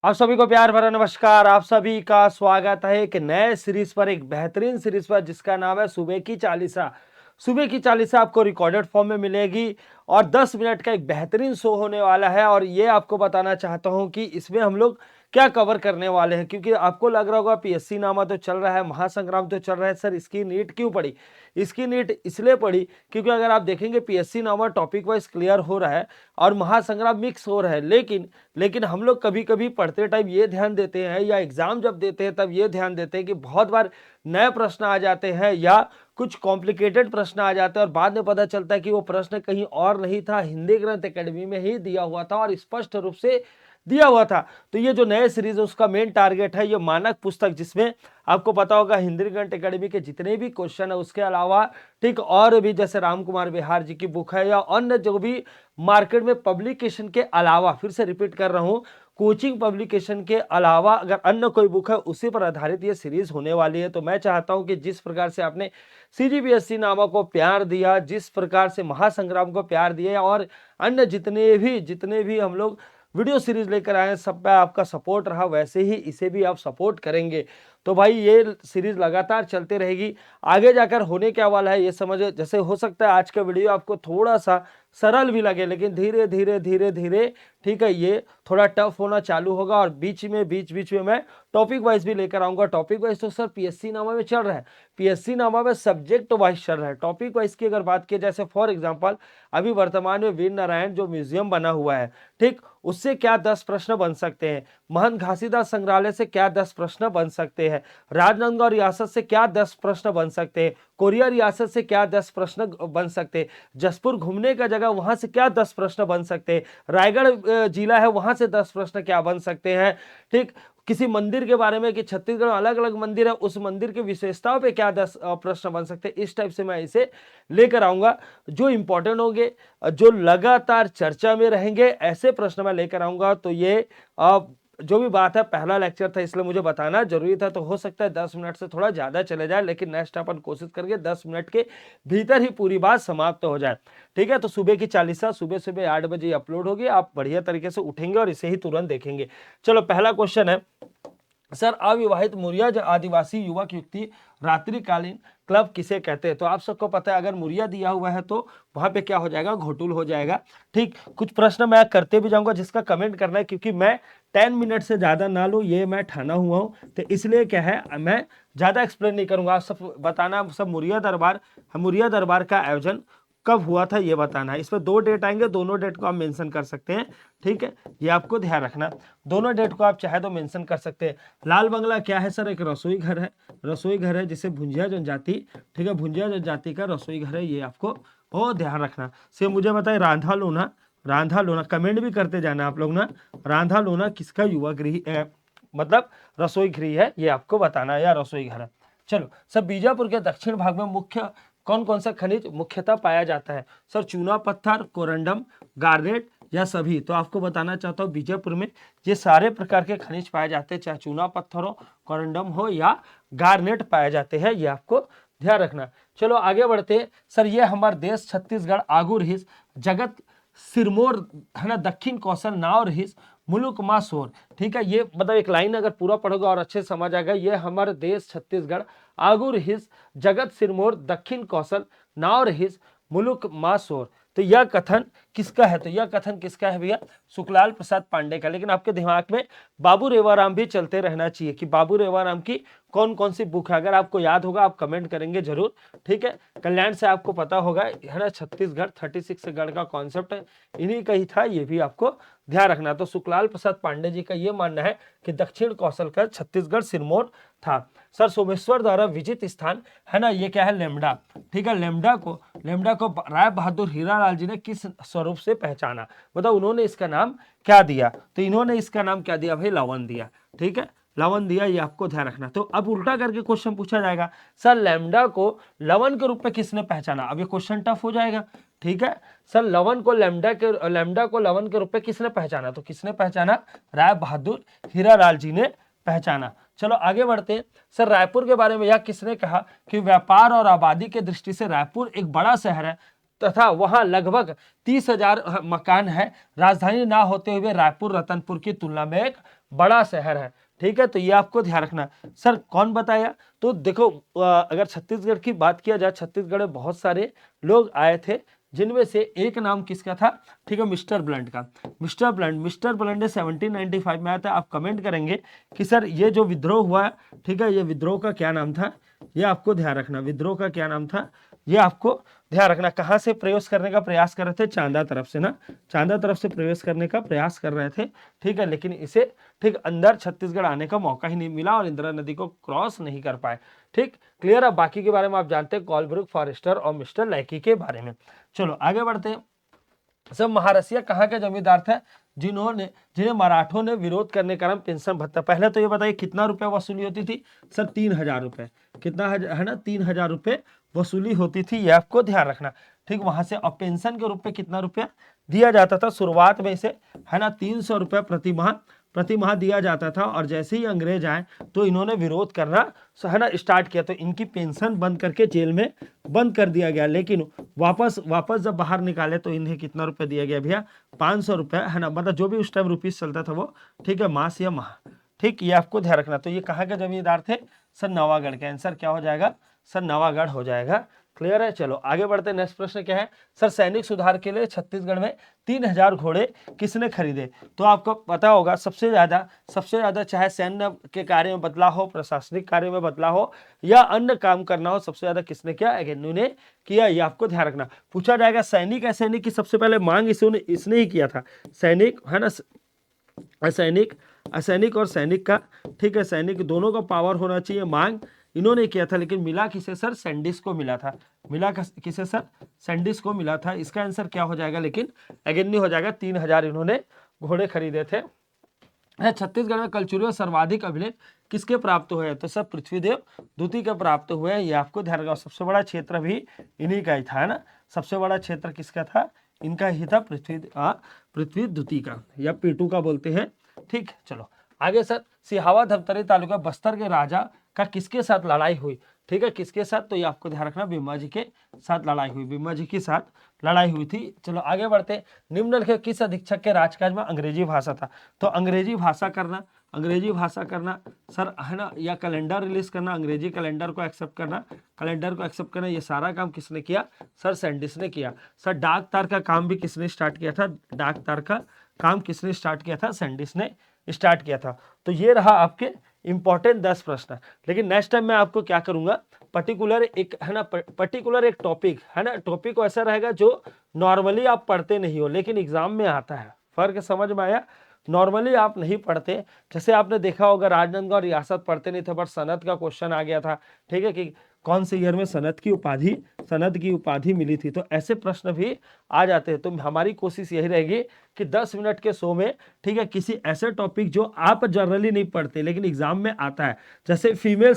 आप सभी को प्यार भरा नमस्कार। आप सभी का स्वागत है एक नए सीरीज पर, एक बेहतरीन सीरीज पर जिसका नाम है सुबह की चालीसा। सुबह की चालीसा आपको रिकॉर्डेड फॉर्म में मिलेगी और 10 मिनट का एक बेहतरीन शो होने वाला है। और ये आपको बताना चाहता हूं कि इसमें हम लोग क्या कवर करने वाले हैं, क्योंकि आपको लग रहा होगा पीएससी नामा तो चल रहा है, महासंग्राम तो चल रहा है, सर इसकी नीट क्यों पड़ी। इसकी नीट इसलिए पड़ी क्योंकि अगर आप देखेंगे पीएससी नामा टॉपिक वाइज क्लियर हो रहा है और महासंग्राम मिक्स हो रहा है, लेकिन हम लोग कभी कभी पढ़ते टाइम ये ध्यान देते हैं या एग्जाम जब देते हैं तब ये ध्यान देते हैं कि बहुत बार नए प्रश्न आ जाते हैं या कुछ कॉम्प्लिकेटेड प्रश्न आ जाते हैं और बाद में पता चलता है कि वो प्रश्न कहीं और नहीं था, हिंदी ग्रंथ एकेडमी में ही दिया हुआ था और स्पष्ट रूप से दिया हुआ था। तो ये जो नए सीरीज है उसका मेन टारगेट है ये मानक पुस्तक, जिसमें आपको पता होगा हिंदी ग्रंथ एकेडमी के जितने भी क्वेश्चन है उसके अलावा ठीक और भी जैसे राम कुमार बिहार जी की बुक है या अन्य जो भी मार्केट में पब्लिकेशन के अलावा, फिर से रिपीट कर रहा हूं, कोचिंग पब्लिकेशन के अलावा अगर अन्य कोई बुक है उसी पर आधारित ये सीरीज होने वाली है। तो मैं चाहता हूं कि जिस प्रकार से आपने सीजीपीएससी नामा को प्यार दिया, जिस प्रकार से महासंग्राम को प्यार दिया और अन्य जितने भी हम लोग वीडियो सीरीज लेकर आए हैं सब पे आपका सपोर्ट रहा, वैसे ही इसे भी आप सपोर्ट करेंगे तो भाई ये सीरीज लगातार चलते रहेगी। आगे जाकर होने क्या वाला है ये समझे। जैसे हो सकता है आज का वीडियो आपको थोड़ा सा सरल भी लगे, लेकिन धीरे धीरे ठीक है ये थोड़ा टफ होना चालू होगा और बीच में मैं टॉपिक वाइज भी लेकर आऊंगा। टॉपिक वाइज तो सर पीएससी नामा में चल रहा है, पीएससी नामा में सब्जेक्ट वाइज चल रहा है। टॉपिक वाइज की अगर बात की जैसे फॉर एग्जांपल अभी वर्तमान में वीर नारायण जो म्यूजियम बना हुआ है ठीक, उससे क्या 10 प्रश्न बन सकते हैं, महंत घासीदास संग्रहालय से क्या 10 प्रश्न बन सकते हैं, राजनांदगांव रियासत से क्या 10 प्रश्न बन सकते हैं, कोरिया रियासत से क्या 10 प्रश्न बन सकते हैं, जसपुर घूमने का जगह वहां से क्या 10 प्रश्न बन सकते हैं, रायगढ़ जिला है वहां से 10 प्रश्न क्या बन सकते हैं ठीक, किसी मंदिर के बारे में कि छत्तीसगढ़ में अलग अलग मंदिर है उस मंदिर की विशेषताओं पे क्या 10 प्रश्न बन सकते हैं। इस टाइप से मैं इसे लेकर आऊंगा जो इंपॉर्टेंट होंगे, जो लगातार चर्चा में रहेंगे, ऐसे प्रश्न मैं लेकर आऊंगा। तो ये जो भी बात है पहला लेक्चर था इसलिए मुझे बताना जरूरी था, तो हो सकता है 10 मिनट से थोड़ा ज्यादा चले जाए, लेकिन नेक्स्ट अपन कोशिश करेंगे 10 मिनट के भीतर ही पूरी बात समाप्त हो जाए। ठीक है, तो सुबह की चालीसा सुबह सुबह 8 बजे अपलोड होगी, आप बढ़िया तरीके से उठेंगे और इसे ही तुरंत देखेंगे। चलो पहला क्वेश्चन है सर, अविवाहित मुरिया आदिवासी युवक युवती रात्रिकालीन क्लब किसे कहते हैं। तो आप सबको पता है अगर मुरिया दिया हुआ है तो वहां पे क्या हो जाएगा, घोटुल हो जाएगा ठीक। कुछ प्रश्न मैं करते भी जाऊंगा जिसका कमेंट करना है, क्योंकि मैं 10 मिनट से ज्यादा ना लूं ये मैं ठाना हुआ हूं, तो इसलिए क्या है मैं ज्यादा एक्सप्लेन नहीं करूंगा। आप सब बताना सब मुरिया दरबार का आयोजन कब हुआ था ये बताना है। इसमें 2 डेट आएंगे, दोनों डेट को आप मेंशन कर सकते हैं ठीक है, ये आपको ध्यान रखना, दोनों डेट को आप चाहे तो मेंशन कर सकते हैं। लाल बंगला क्या है सर, एक रसोई घर है जिसे भुंजिया जनजाति ठीक है, भुंजिया जनजाति का रसोई घर है, ये आपको और ध्यान रखना। से मुझे बताए रांधा लोना कमेंट भी करते जाना आप लोग ना, रांधा लोना किसका युवा गृह मतलब रसोई गृह है, ये आपको बताना है या रसोई घर है। चलो सर, बीजापुर के दक्षिण भाग में मुख्य कौन कौन सा खनिज मुख्यतः पाया जाता है। सर चूना पत्थर, कोरंडम, गार्नेट या सभी। तो आपको बताना चाहता हूँ बीजापुर में ये सारे प्रकार के खनिज पाए जाते हैं, चाहे चूना पत्थर हो, कोरंडम हो या गार्नेट पाए जाते हैं, ये आपको ध्यान रखना। चलो आगे बढ़ते हैं। सर ये हमारे देश छत्तीसगढ़ आगू रहीस जगत सिरमौर है ना, दक्षिण कौशल नाव रहीस मुलुक मा सोर ठीक है। ये मतलब एक लाइन अगर पूरा पढ़ोगे और अच्छे समझ आएगा, ये हमारे देश छत्तीसगढ़ आगू रहीस जगत सिरमौर दक्षिण कौशल नाव रहीस मुलुक मा सोर। तो यह कथन किसका है, तो यह कथन किसका है भैया, सुखलाल प्रसाद पांडे का। लेकिन आपके दिमाग में बाबू रेवाराम भी चलते रहना चाहिए कि बाबू रेवाराम की कौन कौन सी बुक है। अगर आपको याद होगा आप कमेंट करेंगे जरूर ठीक है। कल्याण से आपको पता होगा है ना, छत्तीसगढ़ 36 गढ़ का कॉन्सेप्ट है, इन्हीं का ही था, ये भी आपको ध्यान रखना। तो सुखलाल प्रसाद पांडे जी का यह मानना है कि दक्षिण कौशल का छत्तीसगढ़ सिरमौर था। सर सोमेश्वर द्वारा विजित स्थान है ना, ये क्या है, लेमडा ठीक है। लेमडा को राय बहादुर हीरालाल जी ने किस स्वरूप से पहचाना, बताओ उन्होंने इसका नाम क्या दिया। तो इन्होंने इसका नाम क्या दिया भाई, लवन दिया ठीक है, लवन दिया, ये आपको ध्यान रखना। तो अब उल्टा करके क्वेश्चन पूछा जाएगा, सर लैम्डा को लवन के रूप में किसने पहचाना। अब ये क्वेश्चन टफ हो जाएगा ठीक है। सर लवन को लैम्डा को लवन के रूप में किसने पहचाना, तो किसने पहचाना, राय बहादुर हीरालाल जी ने पहचाना। चलो आगे बढ़ते हैं। सर रायपुर के बारे में यह किसने कहा कि व्यापार और आबादी के दृष्टि से रायपुर एक बड़ा शहर है तथा वहां लगभग 30,000 मकान है, राजधानी ना होते हुए रायपुर रतनपुर की तुलना में एक बड़ा शहर है। ठीक है, तो ये आपको ध्यान रखना। सर कौन बताया? तो देखो अगर छत्तीसगढ़ की बात किया जाए, छत्तीसगढ़ में बहुत सारे लोग आए थे, जिनमें से एक नाम किसका था? ठीक है, मिस्टर ब्लंट का। मिस्टर ब्लंट ने 1795 में आया था। आप कमेंट करेंगे कि सर ये जो विद्रोह हुआ, ठीक है, ये विद्रोह का क्या नाम था? ये आपको ध्यान रखना, विद्रोह का क्या नाम था, ये आपको ध्यान रखना। कहां से प्रवेश करने का प्रयास कर रहे थे? चांदा तरफ से ना, चांदा तरफ से प्रवेश करने का प्रयास कर रहे थे। ठीक है, लेकिन इसे ठीक अंदर छत्तीसगढ़ आने का मौका ही नहीं मिला और इंदिरा नदी को क्रॉस नहीं कर पाए। ठीक, क्लियर है? बाकी के बारे में आप जानते हैं, कॉलब्रुक, फॉरेस्टर और मिस्टर लैकी के बारे में। चलो आगे बढ़ते हैं। सब महारसिया कहाँ के जमींदार थे? जिन्हें मराठों ने विरोध करने के कारण पेंशन भत्ता, पहले तो ये बताइए कितना रुपए वसूली होती थी? सर 3000 रुपए। कितना है ना? 3000 रुपए वसूली होती थी, ये आपको ध्यान रखना। ठीक, वहां से अब पेंशन के रूप में कितना रुपया दिया जाता था? शुरुआत में इसे है ना 300 रुपया प्रति माह दिया जाता था। और जैसे ही अंग्रेज आए तो इन्होंने विरोध करना है ना स्टार्ट किया, तो इनकी पेंशन बंद करके जेल में बंद कर दिया गया। लेकिन वापस जब बाहर निकाले तो इन्हें कितना रुपया दिया गया भैया? 500 रुपया, है ना, मतलब जो भी उस टाइम रुपीस चलता था वो। ठीक है, मास या माह। ठीक, ये आपको ध्यान रखना। तो ये कहाँ के जमींदार थे? सर नवागढ़ के। आंसर क्या हो जाएगा? सर नवागढ़ हो जाएगा। क्लियर है? चलो आगे बढ़ते हैं। नेक्स्ट प्रश्न क्या है? सर सैनिक सुधार के लिए छत्तीसगढ़ में 3000 घोड़े किसने खरीदे? तो आपको पता होगा सबसे ज्यादा चाहे सैन्य के कार्य में बदलाव हो, प्रशासनिक कार्य में बदलाव हो या अन्य काम करना हो, सबसे ज्यादा किसने किया? एगेन्यू ने किया। ये आपको ध्यान रखना। पूछा जाएगा सैनिक असैनिक की सबसे पहले मांग इसने ही किया था। सैनिक है ना, असैनिक और सैनिक का, ठीक है, सैनिक दोनों का पावर होना चाहिए, मांग इन्होंने किया था। लेकिन मिला किसे? सर सैंडिस को मिला था। मिला किसे? सर सैंडिस को मिला था। इसका आंसर क्या हो जाएगा? लेकिन एगेन्यू हो जाएगा। 3000 इन्होंने घोड़े खरीदे थे। छत्तीसगढ़ में कलचुरी सर्वाधिक अभिलेख किसके प्राप्त हुए? तो सब पृथ्वीदेव द्वितीय के प्राप्त हुए। ये आपको ध्यान रखना। सबसे बड़ा क्षेत्र भी इन्हीं का ही था, है ना। सबसे बड़ा क्षेत्र किसका था? इनका ही था, पृथ्वी द्वितीय का, या पीटू का बोलते हैं। ठीक, चलो आगे। सर सिहावा धमतरी तालुका बस्तर के राजा का किसके साथ लड़ाई हुई? ठीक है, किसके साथ? तो ये आपको ध्यान रखना, बीमा जी के साथ लड़ाई हुई। बीमा जी के साथ लड़ाई हुई थी। चलो आगे बढ़ते। निम्नलिखित किस अधीक्षक के राजकाज में अंग्रेजी भाषा था? तो अंग्रेजी भाषा करना सर, है ना, या कैलेंडर रिलीज करना, अंग्रेजी कैलेंडर को एक्सेप्ट करना, ये सारा काम किसने किया? सर सैंडिस ने किया। सर डाक तार का काम भी किसने स्टार्ट किया था? डाक तार का काम किसने स्टार्ट किया था? सैंडिस ने स्टार्ट किया था। तो ये रहा आपके इंपॉर्टेंट 10 प्रश्न। लेकिन नेक्स्ट टाइम मैं आपको क्या करूंगा, पर्टिकुलर एक टॉपिक, है ना, टॉपिक ऐसा रहेगा जो नॉर्मली आप पढ़ते नहीं हो लेकिन एग्जाम में आता है। फर्क समझ में आया? नॉर्मली आप नहीं पढ़ते, जैसे आपने देखा होगा राजनांदगांव रियासत पढ़ते नहीं थे, बट सनद का क्वेश्चन आ गया था। ठीक है, कि कौन से ईयर में सनद की उपाधि मिली थी। तो ऐसे प्रश्न भी आ जाते हैं। तो हमारी कोशिश यही रहेगी कि 10 मिनट के शो में, ठीक है, किसी ऐसे टॉपिक जो आप जनरली नहीं पढ़ते लेकिन एग्जाम में आता है, जैसे फीमेल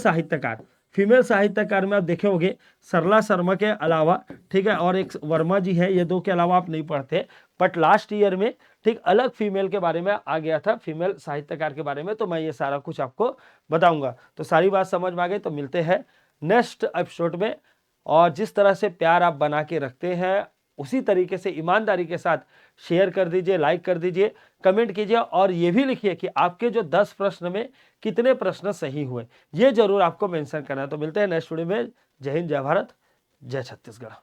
साहित्यकार में आप देखे होंगे सरला शर्मा के अलावा, ठीक है, और एक वर्मा जी है, ये दो के अलावा आप नहीं पढ़ते। बट लास्ट ईयर में ठीक अलग फीमेल के बारे में आ गया था, फीमेल साहित्यकार के बारे में। तो मैं ये सारा कुछ आपको बताऊंगा। तो सारी बात समझ में आ गई। तो मिलते हैं नेक्स्ट एपिसोड में। और जिस तरह से प्यार आप बना के रखते हैं उसी तरीके से ईमानदारी के साथ शेयर कर दीजिए, लाइक कर दीजिए, कमेंट कीजिए और ये भी लिखिए कि आपके जो 10 प्रश्न में कितने प्रश्न सही हुए, ये जरूर आपको मेंशन करना है। तो मिलते हैं नेक्स्ट वीडियो में। जय हिंद, जय भारत, जय छत्तीसगढ़।